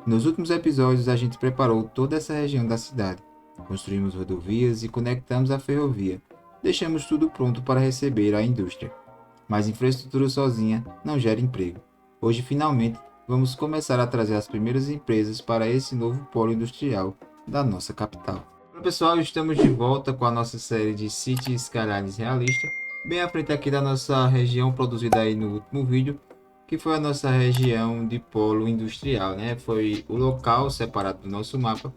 Nos últimos episódios, a gente preparou toda essa região da cidade. Construímos rodovias e conectamos a ferrovia. Deixamos tudo pronto para receber a indústria. Mas infraestrutura sozinha não gera emprego. Hoje, finalmente, vamos começar a trazer as primeiras empresas para esse novo polo industrial da nossa capital. Olá pessoal, estamos de volta com a nossa série de City Skylines realista, bem à frente aqui da nossa região produzida aí no último vídeo, que foi a nossa região de polo industrial, né? Foi o local separado do nosso mapa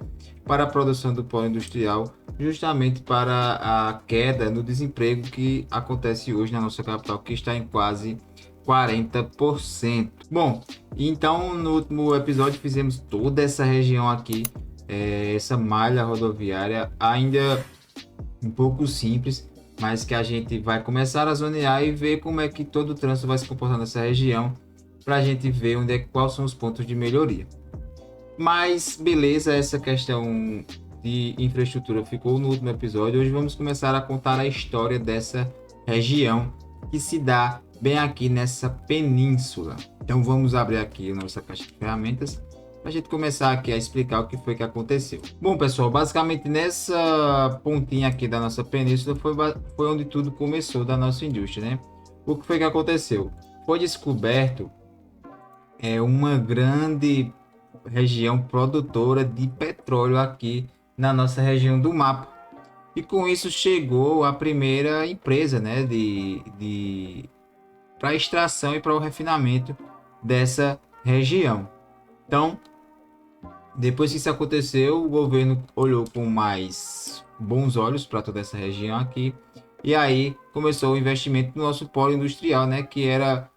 para a produção do polo industrial, justamente para a queda no desemprego que acontece hoje na nossa capital, que está em quase 40%. Bom, então no último episódio fizemos toda essa região aqui, essa malha rodoviária ainda um pouco simples, mas que a gente vai começar a zonear e ver como é que todo o trânsito vai se comportar nessa região, para a gente ver quais são os pontos de melhoria. Mas beleza, essa questão de infraestrutura ficou no último episódio. Hoje vamos começar a contar a história dessa região que se dá bem aqui nessa península. Então vamos abrir aqui a nossa caixa de ferramentas para a gente começar aqui a explicar o que foi que aconteceu. Bom pessoal, basicamente nessa pontinha aqui da nossa península foi onde tudo começou da nossa indústria, né? O que foi que aconteceu? Foi descoberto uma grande região produtora de petróleo aqui na nossa região do mapa. E com isso chegou a primeira empresa, né, para extração e para o refinamento dessa região. Então, depois que isso aconteceu, o governo olhou com mais bons olhos para toda essa região aqui. E aí começou o investimento no nosso polo industrial, né, que era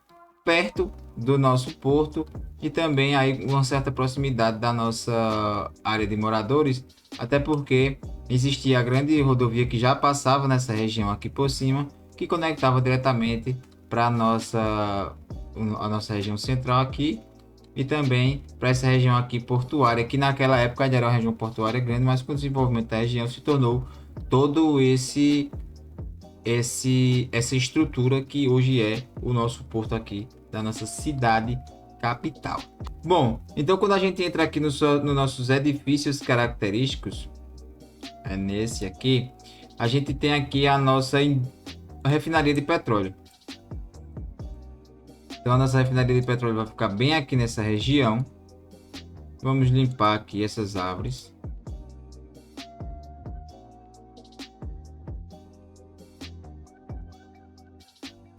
perto do nosso porto e também aí uma certa proximidade da nossa área de moradores, até porque existia a grande rodovia que já passava nessa região aqui por cima, que conectava diretamente para a nossa região central aqui e também para essa região aqui portuária, que naquela época ainda era uma região portuária grande, mas com o desenvolvimento da região se tornou todo essa estrutura que hoje é o nosso porto aqui da nossa cidade capital. Bom, então quando a gente entra aqui nos nossos edifícios característicos, nesse aqui, a gente tem aqui a nossa refinaria de petróleo. Então a nossa refinaria de petróleo vai ficar bem aqui nessa região. Vamos limpar aqui essas árvores.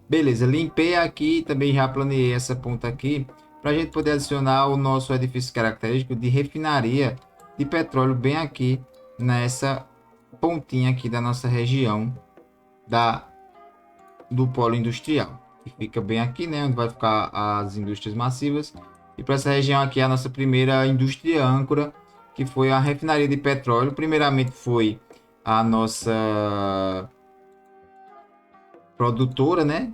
Beleza, limpei aqui, também já planeei essa ponta aqui para a gente poder adicionar o nosso edifício característico de refinaria de petróleo bem aqui nessa pontinha aqui da nossa região do polo industrial, que fica bem aqui, né, onde vai ficar as indústrias massivas. E para essa região aqui a nossa primeira indústria âncora, que foi a refinaria de petróleo. Primeiramente foi a nossa produtora, né,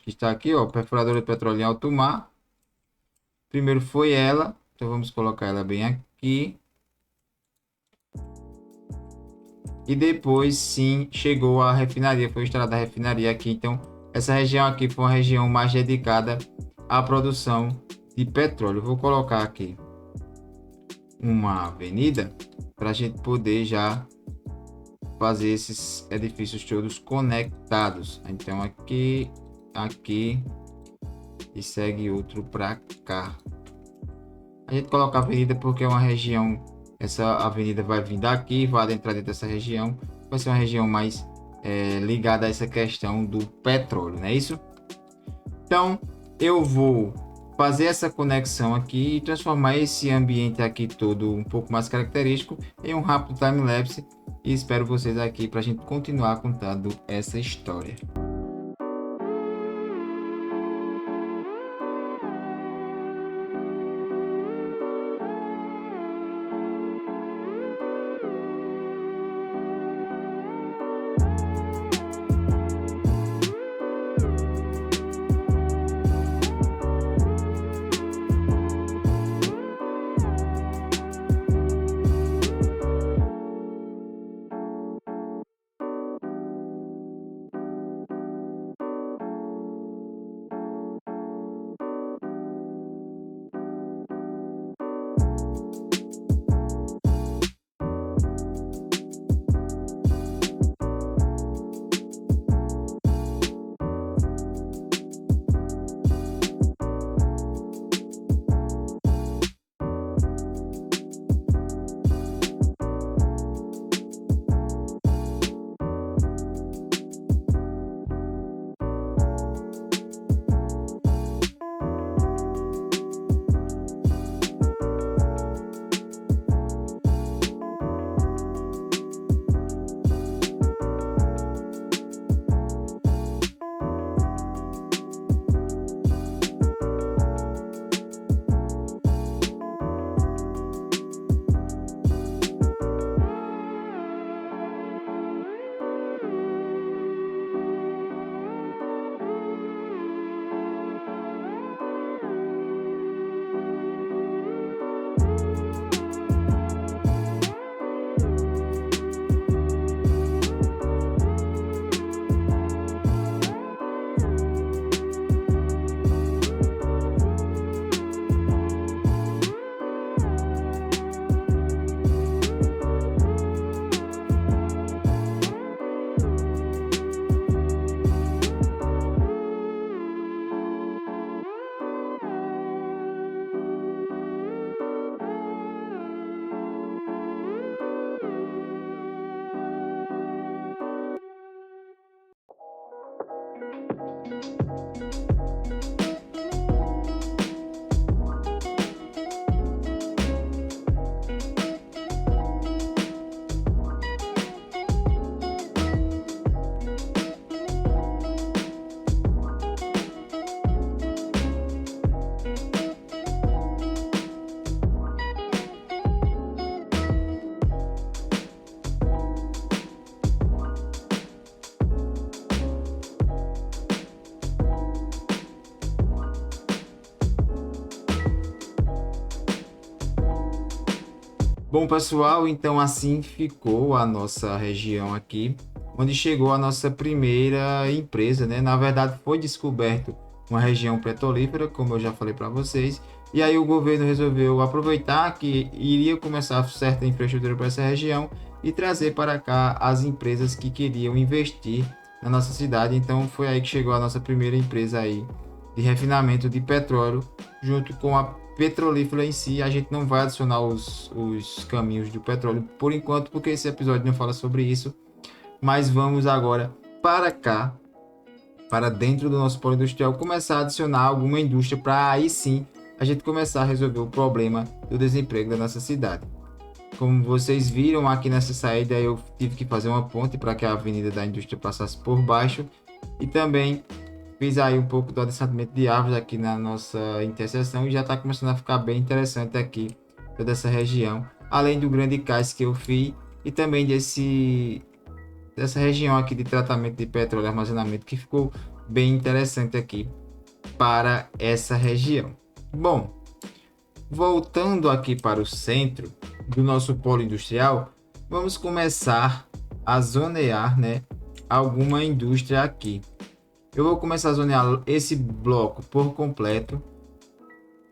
que está aqui, ó, perfuradora de petróleo em alto mar. Primeiro foi ela, então vamos colocar ela bem aqui. E depois sim chegou a refinaria, foi instalada a refinaria aqui. Então essa região aqui foi uma região mais dedicada à produção de petróleo. Vou colocar aqui uma avenida para a gente poder já fazer esses edifícios todos conectados. Então aqui e segue outro para cá. A gente coloca a avenida porque é uma região, essa avenida vai vir daqui, vai entrar dentro dessa região, vai ser uma região mais ligada a essa questão do petróleo, não é isso? Então eu vou fazer essa conexão aqui e transformar esse ambiente aqui todo um pouco mais característico em um rápido time-lapse. E espero vocês aqui para a gente continuar contando essa história. Bom, pessoal, então assim ficou a nossa região aqui, onde chegou a nossa primeira empresa, né? Na verdade, foi descoberto uma região petrolífera, como eu já falei para vocês, e aí o governo resolveu aproveitar que iria começar certa infraestrutura para essa região e trazer para cá as empresas que queriam investir na nossa cidade. Então foi aí que chegou a nossa primeira empresa aí de refinamento de petróleo, junto com a petrolífera em si. A gente não vai adicionar os caminhos do petróleo por enquanto, porque esse episódio não fala sobre isso. Mas vamos agora para cá, para dentro do nosso polo industrial, começar a adicionar alguma indústria para aí sim a gente começar a resolver o problema do desemprego da nossa cidade. Como vocês viram aqui nessa saída, eu tive que fazer uma ponte para que a avenida da indústria passasse por baixo, e também fiz aí um pouco do adensamento de árvores aqui na nossa interseção, e já está começando a ficar bem interessante aqui toda essa região, além do grande cais que eu fiz e também dessa região aqui de tratamento de petróleo e armazenamento, que ficou bem interessante aqui para essa região. Bom, voltando aqui para o centro do nosso polo industrial, vamos começar a zonear, né, alguma indústria aqui. Eu vou começar a zonear esse bloco por completo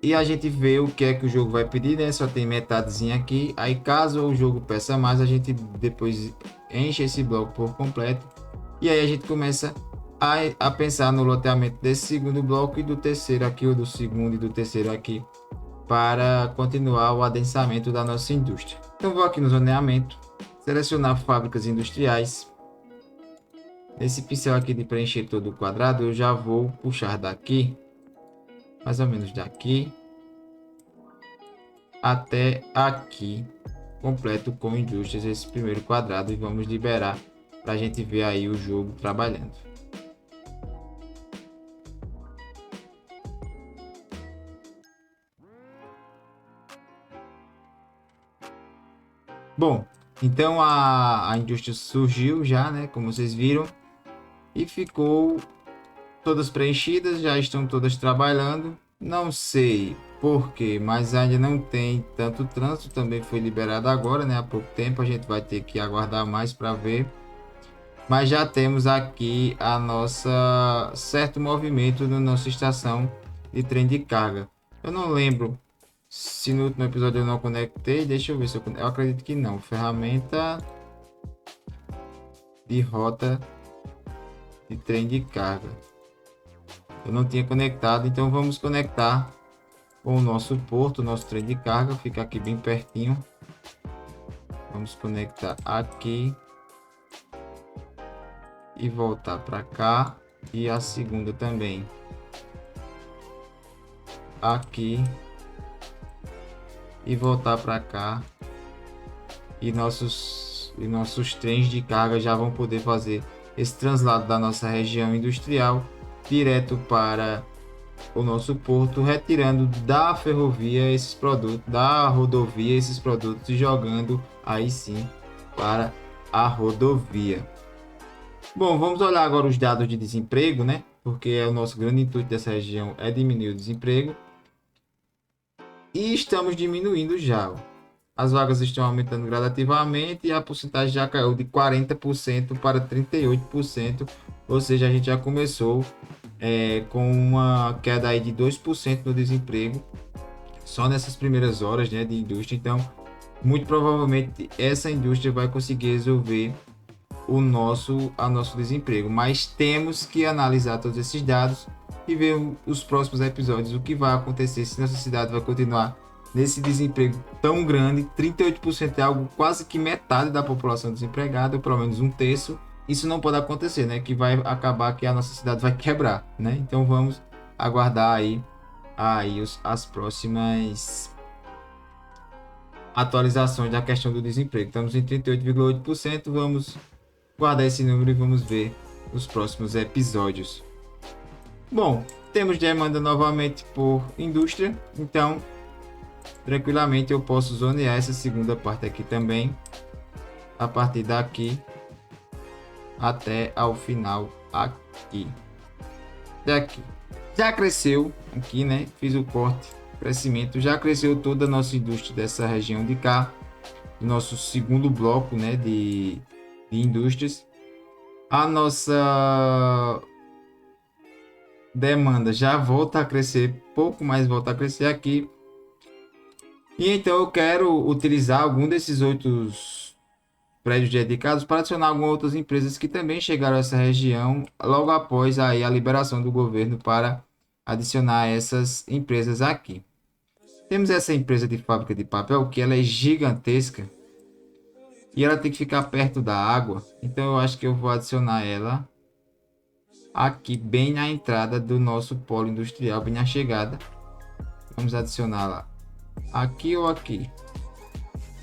e a gente vê o que é que o jogo vai pedir, né? Só tem metadezinha aqui. Aí caso o jogo peça mais, a gente depois enche esse bloco por completo e aí a gente começa a pensar no loteamento desse segundo bloco e do terceiro aqui, ou do segundo e do terceiro aqui, para continuar o adensamento da nossa indústria. Então vou aqui no zoneamento, selecionar fábricas industriais. Esse pincel aqui de preencher todo o quadrado, eu já vou puxar daqui, mais ou menos daqui até aqui, completo com indústrias, esse primeiro quadrado, e vamos liberar para a gente ver aí o jogo trabalhando. Bom, então a indústria surgiu já, né, como vocês viram, e ficou todas preenchidas, já estão todas trabalhando. Não sei por quê, mas ainda não tem tanto trânsito, também foi liberado agora, né, há pouco tempo, a gente vai ter que aguardar mais para ver. Mas já temos aqui a nossa certo movimento na nossa estação de trem de carga. Eu não lembro se no último episódio eu não conectei, deixa eu ver se eu acredito que não. Ferramenta de rota de trem de carga. Eu não tinha conectado, então vamos conectar com o nosso porto, o nosso trem de carga, fica aqui bem pertinho. Vamos conectar aqui e voltar para cá, e a segunda também aqui e voltar para cá, e nossos trens de carga já vão poder fazer esse translado da nossa região industrial direto para o nosso porto, retirando da ferrovia esses produtos, da rodovia esses produtos, e jogando aí sim para a rodovia. Bom, vamos olhar agora os dados de desemprego, né? Porque é o nosso grande intuito dessa região é diminuir o desemprego. E estamos diminuindo já. As vagas estão aumentando gradativamente e a porcentagem já caiu de 40% para 38%. Ou seja, a gente já começou com uma queda aí de 2% no desemprego só nessas primeiras horas, né, de indústria. Então, muito provavelmente essa indústria vai conseguir resolver o nosso desemprego, mas temos que analisar todos esses dados e ver os próximos episódios, o que vai acontecer, se nossa cidade vai continuar nesse desemprego tão grande. 38% é algo quase que metade da população desempregada, ou pelo menos um terço. Isso não pode acontecer, né? Que vai acabar que a nossa cidade vai quebrar, né? Então vamos aguardar aí as próximas atualizações da questão do desemprego. Estamos em 38,8%, vamos guardar esse número e vamos ver os próximos episódios. Bom, temos demanda novamente por indústria, então tranquilamente eu posso zonear essa segunda parte aqui também, a partir daqui até ao final aqui. Daqui já cresceu aqui, né? Fiz o corte, crescimento, já cresceu toda a nossa indústria dessa região de cá. do nosso segundo bloco, né, de indústrias. A nossa demanda já volta a crescer, pouco mais volta a crescer aqui. E então eu quero utilizar algum desses outros prédios dedicados para adicionar algumas outras empresas que também chegaram a essa região logo após aí a liberação do governo para adicionar essas empresas aqui. Temos essa empresa de fábrica de papel que ela é gigantesca e ela tem que ficar perto da água, então eu acho que eu vou adicionar ela aqui bem na entrada do nosso polo industrial, bem na chegada. Vamos adicioná-la aqui ou aqui.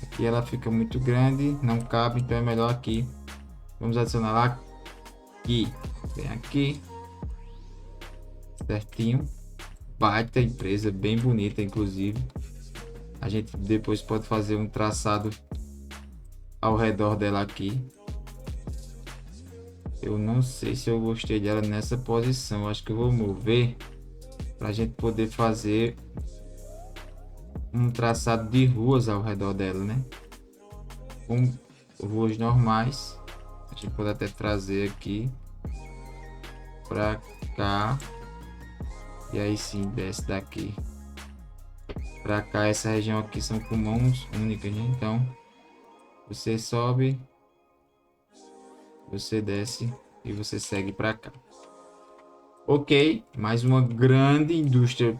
Aqui ela fica muito grande, não cabe, então é melhor aqui. Vamos adicioná-la aqui, bem aqui, certinho. Baita empresa, bem bonita inclusive. A gente depois pode fazer um traçado ao redor dela aqui. Eu não sei se eu gostei dela nessa posição. Acho que eu vou mover para a gente poder fazer um traçado de ruas ao redor dela, né? Com ruas normais. A gente pode até trazer aqui para cá. E aí sim, desce daqui para cá. Essa região aqui são com mãos únicas, né? Então, você sobe, você desce e você segue para cá. Ok, mais uma grande indústria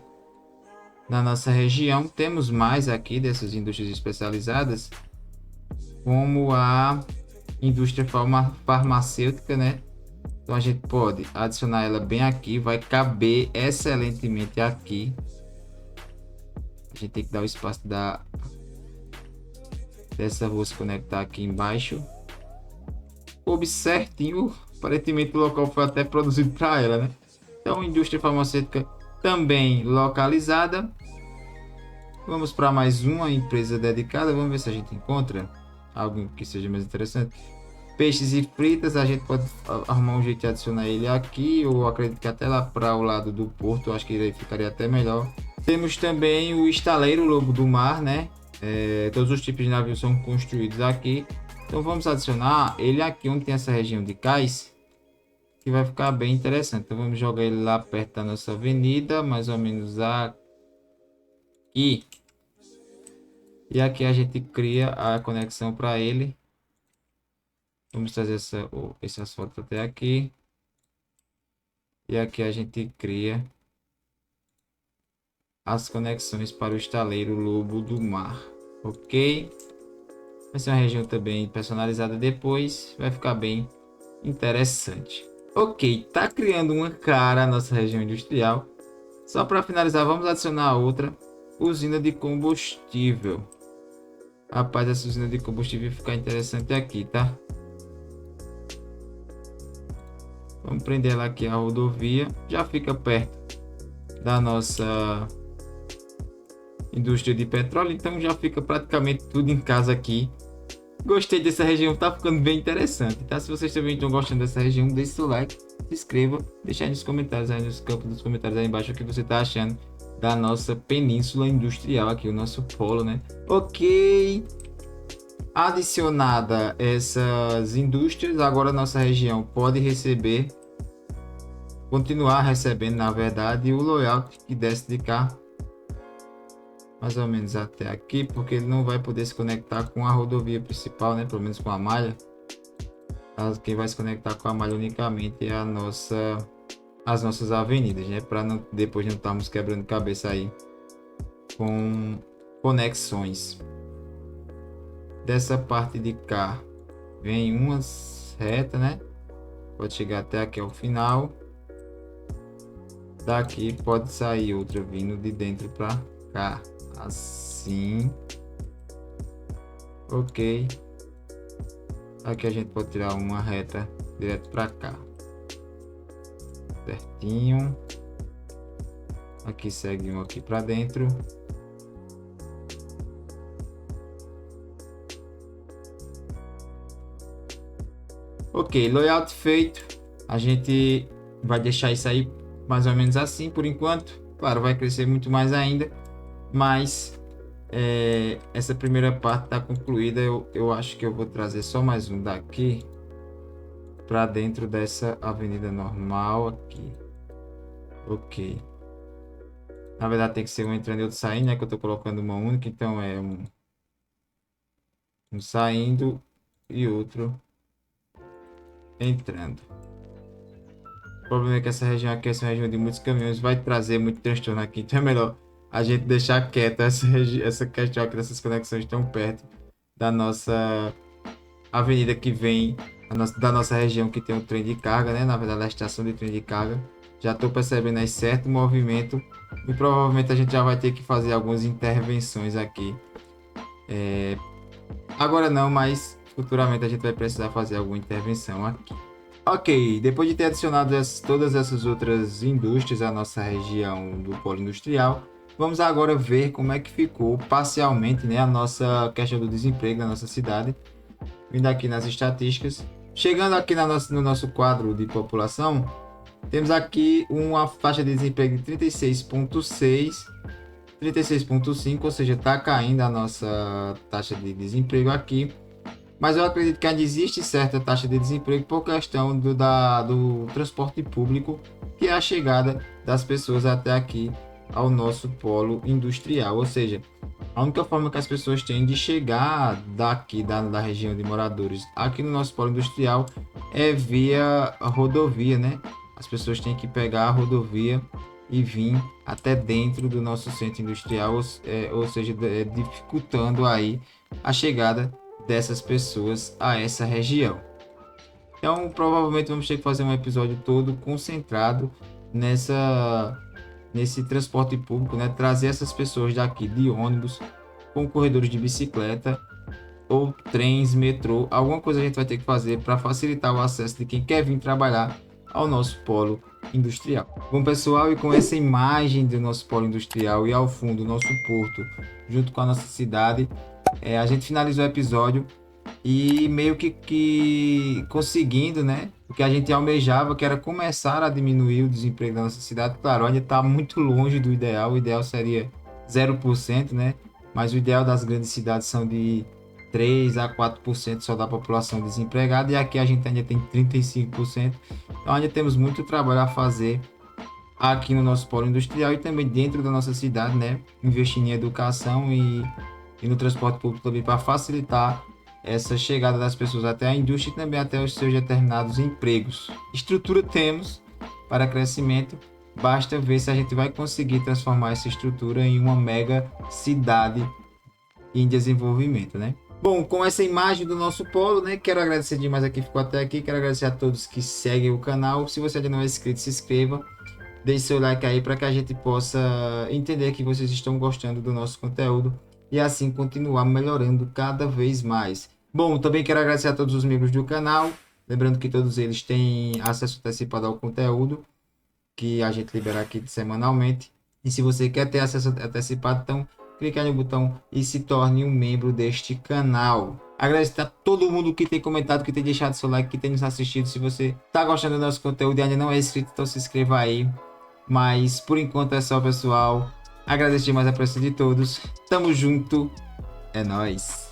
na nossa região. Temos mais aqui dessas indústrias especializadas, como a indústria farmacêutica, né? Então a gente pode adicionar ela bem aqui, vai caber excelentemente aqui. A gente tem que dar o espaço dessa rua se conectar aqui embaixo. Coube certinho, aparentemente o local foi até produzido para ela, né? Então, indústria farmacêutica também localizada. Vamos para mais uma empresa dedicada. Vamos ver se a gente encontra algo que seja mais interessante. Peixes e fritas, a gente pode arrumar um jeito de adicionar ele aqui, ou acredito que até lá para o lado do porto, acho que ele ficaria até melhor. Temos também o estaleiro Lobo do Mar, né? Todos os tipos de navios são construídos aqui. Então vamos adicionar ele aqui onde tem essa região de cais, que vai ficar bem interessante. Então vamos jogar ele lá perto da nossa avenida, mais ou menos aqui. E aqui a gente cria a conexão para ele. Vamos trazer esse asfalto até aqui. E aqui a gente cria as conexões para o estaleiro Lobo do Mar. Ok? Vai ser uma região também personalizada depois. Vai ficar bem interessante. Ok, tá criando uma cara a nossa região industrial. Só para finalizar, vamos adicionar outra usina de combustível. Rapaz, essa usina de combustível vai ficar interessante aqui, tá? Vamos prender ela aqui a rodovia. Já fica perto da nossa indústria de petróleo, então já fica praticamente tudo em casa aqui. Gostei dessa região, tá ficando bem interessante, tá? Se vocês também estão gostando dessa região, deixe seu like, se inscreva, deixe aí nos comentários, aí nos campos dos comentários aí embaixo o que você tá achando da nossa península industrial aqui, o nosso polo, né? Ok, adicionada essas indústrias, agora a nossa região pode continuar recebendo, na verdade, o layout que desce de cá mais ou menos até aqui, porque ele não vai poder se conectar com a rodovia principal, né? Pelo menos com a malha. Quem vai se conectar com a malha unicamente é as nossas avenidas, né? Para depois não estarmos quebrando cabeça aí com conexões. Dessa parte de cá vem umas retas, né? Pode chegar até aqui ao final. Daqui pode sair outra vindo de dentro para cá. Assim. Ok. Aqui a gente pode tirar uma reta direto para cá. Certinho. Aqui segue um aqui para dentro. Ok, layout feito. A gente vai deixar isso aí mais ou menos assim por enquanto. Claro, vai crescer muito mais ainda, mas essa primeira parte está concluída. Eu acho que eu vou trazer só mais um daqui para dentro dessa avenida normal aqui. Ok. Na verdade tem que ser um entrando e outro saindo, né? Que eu tô colocando uma única, então é um saindo e outro entrando. O problema é que essa região aqui é uma região de muitos caminhões, vai trazer muito transtorno aqui, então é melhor a gente deixar quieta essa questão aqui dessas conexões tão perto da nossa avenida que vem da nossa região que tem um trem de carga, né? Na verdade, a estação de trem de carga. Já estou percebendo aí certo movimento e provavelmente a gente já vai ter que fazer algumas intervenções aqui. Agora não, mas futuramente a gente vai precisar fazer alguma intervenção aqui. Ok, depois de ter adicionado todas essas outras indústrias à nossa região do polo industrial, vamos agora ver como é que ficou parcialmente, né, a nossa questão do desemprego na nossa cidade. Vindo aqui nas estatísticas, chegando aqui no nosso quadro de população, temos aqui uma faixa de desemprego de 36,6, 36,5, ou seja, está caindo a nossa taxa de desemprego aqui. Mas eu acredito que ainda existe certa taxa de desemprego por questão do transporte público, que é a chegada das pessoas até aqui ao nosso polo industrial. Ou seja, a única forma que as pessoas têm de chegar daqui da região de moradores aqui no nosso polo industrial é via rodovia, né? As pessoas têm que pegar a rodovia e vir até dentro do nosso centro industrial, ou seja, dificultando aí a chegada dessas pessoas a essa região. Então, provavelmente vamos ter que fazer um episódio todo concentrado nesse transporte público, né? Trazer essas pessoas daqui de ônibus, com corredores de bicicleta ou trens, metrô, alguma coisa a gente vai ter que fazer para facilitar o acesso de quem quer vir trabalhar ao nosso polo industrial. Bom, pessoal, e com essa imagem do nosso polo industrial e ao fundo o nosso porto, junto com a nossa cidade, a gente finalizou o episódio e meio que conseguindo, né, o que a gente almejava, que era começar a diminuir o desemprego da nossa cidade. Claro, ainda está muito longe do ideal. O ideal seria 0%, né? Mas o ideal das grandes cidades são de 3 a 4% só da população desempregada, e aqui a gente ainda tem 35%. Então ainda temos muito trabalho a fazer aqui no nosso polo industrial e também dentro da nossa cidade, né? Investindo em educação e no transporte público também para facilitar essa chegada das pessoas até a indústria e também até os seus determinados empregos. Estrutura temos para crescimento, basta ver se a gente vai conseguir transformar essa estrutura em uma mega cidade em desenvolvimento, né? Bom, com essa imagem do nosso polo, né? Quero agradecer demais a quem ficou até aqui, quero agradecer a todos que seguem o canal. Se você ainda não é inscrito, se inscreva, deixe seu like aí para que a gente possa entender que vocês estão gostando do nosso conteúdo e assim continuar melhorando cada vez mais. Bom, também quero agradecer a todos os membros do canal, lembrando que todos eles têm acesso antecipado ao conteúdo que a gente libera aqui semanalmente. E se você quer ter acesso antecipado, então clique aí no botão e se torne um membro deste canal. Agradecer a todo mundo que tem comentado, que tem deixado seu like, que tem nos assistido. Se você está gostando do nosso conteúdo e ainda não é inscrito, então se inscreva aí. Mas por enquanto é só, pessoal. Agradeço demais a presença de todos. Tamo junto. É nóis.